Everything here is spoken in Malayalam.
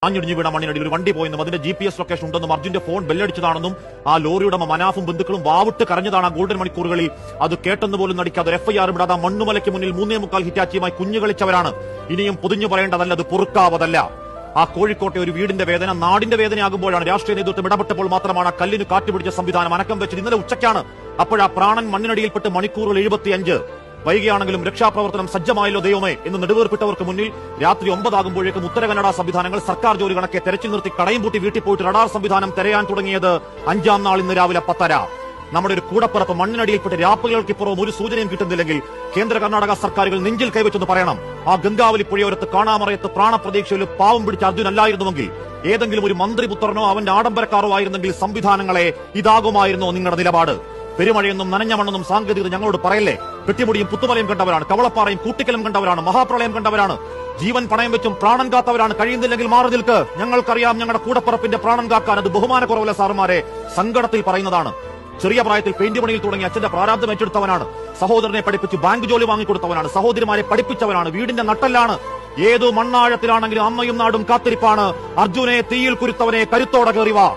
ആഞ്ഞിടിഞ്ഞു വീണ മണ്ണിനടിയിൽ ഒരു വണ്ടി പോയെന്നും അതിന്റെ GPS ലൊക്കേഷൻ ഉണ്ടെന്നും അർജുന്റെ ഫോൺ ബെല്ലടിച്ചതാണെന്നും ആ ലോറിയുടമ മനാഫും ബന്ധുക്കളും വാവിട്ട് കരഞ്ഞതാണ് ആ ഗോൾഡൻ മണിക്കൂറുകളിൽ. അത് കേട്ടെന്ന് പോലും നടിക്കാതെ FIR ഇടാതെ മണ്ണുമലയ്ക്ക് മുന്നിൽ 3.25 ഹിറ്റാച്ചിയുമായി കുഞ്ഞു കളിച്ചവരാണ്. ഇനിയും പൊതിഞ്ഞു പറയേണ്ടതല്ല, അത് പൊറുക്കാവതല്ല. ആ കോഴിക്കോട്ടെ ഒരു വീടിന്റെ വേദന നാടിന്റെ വേദനയാകുമ്പോഴാണ് രാഷ്ട്രീയ നേതൃത്വം ഇടപെട്ടപ്പോൾ മാത്രമാണ് ആ കല്ലിന് കാറ്റുപിടിച്ച സംവിധാനം അനക്കം വെച്ചത്. ഇന്നലെ ഉച്ചയ്ക്കാണ് അപ്പോഴാ പ്രാണൻ മണ്ണിനടിയിൽപ്പെട്ട് മണിക്കൂറുകൾ 75. വൈകിയാണെങ്കിലും രക്ഷാപ്രവർത്തനം സജ്ജമായല്ലോ ദൈവമേ എന്ന് നെടുവേർപ്പിട്ടവർക്ക് മുന്നിൽ രാത്രി 9 ആകുമ്പോഴേക്കും ഉത്തര കന്നഡ സംവിധാനങ്ങൾ സർക്കാർ ജോലി കണക്കെ തെരച്ചിൽ നിർത്തി കടയും പൂട്ടി വീട്ടിൽ പോയിട്ട് റഡാർ സംവിധാനം തെരയാൻ തുടങ്ങിയത് 5-ാം നാൾ ഇന്ന് രാവിലെ 10:30. നമ്മുടെ ഒരു കൂടപ്പിറപ്പ് മണ്ണിനടിയിൽപ്പെട്ട് രാപ്പുകൾക്കിപ്പുറവും ഒരു സൂചനയും കിട്ടുന്നില്ലെങ്കിൽ കേന്ദ്ര കർണാടക സർക്കാരുകൾ നെഞ്ചിൽ കൈവച്ചെന്ന് പറയണം. ആ ഗംഗാവലി പുഴയോരത്ത് കാണാമറയത്ത് പ്രാണപ്രതീക്ഷയിൽ പാവം പിടിച്ച അർജുനല്ലായിരുന്നുവെങ്കിൽ, ഏതെങ്കിലും ഒരു മന്ത്രിപുത്രനോ അവന്റെ ആഡംബരക്കാരോ ആയിരുന്നെങ്കിൽ സംവിധാനങ്ങളെ ഇതാകുമായിരുന്നോ നിങ്ങളുടെ നിലപാട്? പെരുമഴയൊന്നും നനഞ്ഞ മണ്ണൊന്നും സാങ്കേതികത ഞങ്ങളോട് പറയല്ലേ. പെട്ടിമുടിയും പുത്തുമലയും കണ്ടവരാണ്, കവളപ്പാറയും കൂട്ടിക്കലും കണ്ടവരാണ്, മഹാപ്രളയം കണ്ടവരാണ്, ജീവൻ പണയം വെച്ചും പ്രാണൻ കാത്തവരാണ്. കഴിയുന്നില്ലെങ്കിൽ മാറി നിൽക്ക്, ഞങ്ങൾക്കറിയാം ഞങ്ങളുടെ കൂടപ്പുറപ്പിന്റെ പ്രാണൻ കാക്കാൻ. അത് ബഹുമാനക്കുറവല്ല സാറുമാരെ, സങ്കടത്തിൽ പറയുന്നതാണ്. ചെറിയ പ്രായത്തിൽ പെയിന്റ് പണിയിൽ തുടങ്ങി അച്ഛന്റെ പ്രാരാബ്ദം ഏറ്റെടുത്തവനാണ്. സഹോദരനെ പഠിപ്പിച്ച് ബാങ്ക് ജോലി വാങ്ങിക്കൊടുത്തവനാണ്. സഹോദരിമാരെ പഠിപ്പിച്ചവനാണ്. വീടിന്റെ നട്ടെല്ലാണ്. ഏതു മണ്ണാഴത്തിലാണെങ്കിലും അമ്മയും നാടും കാത്തിരിപ്പാണ്. അർജുനെ തീയിൽ കുരുത്തവനെ കരുത്തോടെ കയറിവാ.